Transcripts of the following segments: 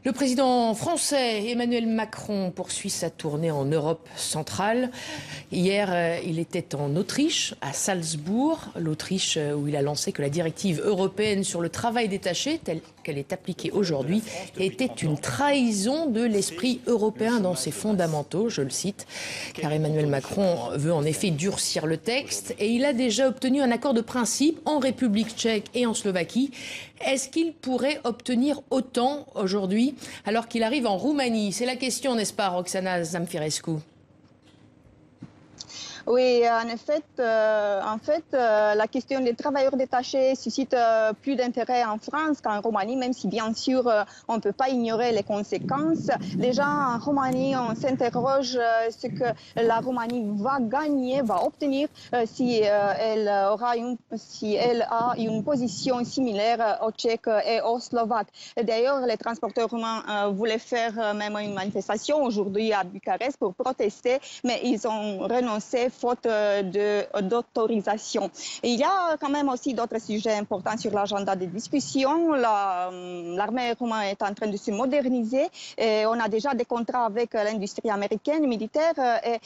Le président français Emmanuel Macron poursuit sa tournée en Europe centrale. Hier, il était en Autriche, à Salzbourg, l'Autriche où il a lancé que la directive européenne sur le travail détaché, telle qu'elle est appliquée aujourd'hui, était une trahison de l'esprit européen dans ses fondamentaux, je le cite, car Emmanuel Macron veut en effet durcir le texte et il a déjà obtenu un accord de principe en République tchèque et en Slovaquie. Est-ce qu'il pourrait obtenir autant aujourd'hui alors qu'il arrive en Roumanie? C'est la question, n'est-ce pas, Roxana Zamfirescu? Oui, en fait, la question des travailleurs détachés suscite plus d'intérêt en France qu'en Roumanie, même si bien sûr on ne peut pas ignorer les conséquences. Déjà en Roumanie, on s'interroge ce que la Roumanie va gagner, va obtenir si elle a une position similaire aux Tchèques et aux Slovaques. D'ailleurs, les transporteurs roumains voulaient faire même une manifestation aujourd'hui à Bucarest pour protester, mais ils ont renoncé faute d'autorisation. Il y a quand même aussi d'autres sujets importants sur l'agenda des discussions. L'armée roumaine est en train de se moderniser et on a déjà des contrats avec l'industrie américaine militaire et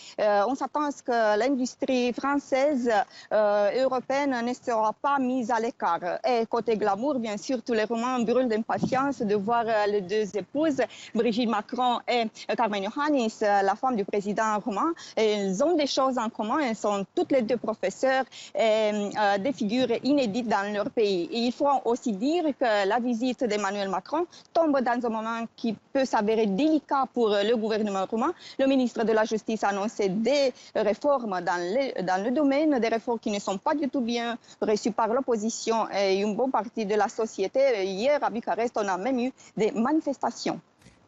on s'attend à ce que l'industrie française européenne ne sera pas mise à l'écart. Et côté glamour, bien sûr, tous les Roumains brûlent d'impatience de voir les deux épouses, Brigitte Macron et Carmen Iohannis, la femme du président roumain. Elles ont des choses en commun. Elles sont toutes les deux professeurs et des figures inédites dans leur pays. Et il faut aussi dire que la visite d'Emmanuel Macron tombe dans un moment qui peut s'avérer délicat pour le gouvernement roumain. Le ministre de la Justice a annoncé des réformes dans le domaine, des réformes qui ne sont pas du tout bien reçues par l'opposition et une bonne partie de la société. Hier, à Bucarest, on a même eu des manifestations.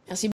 Merci.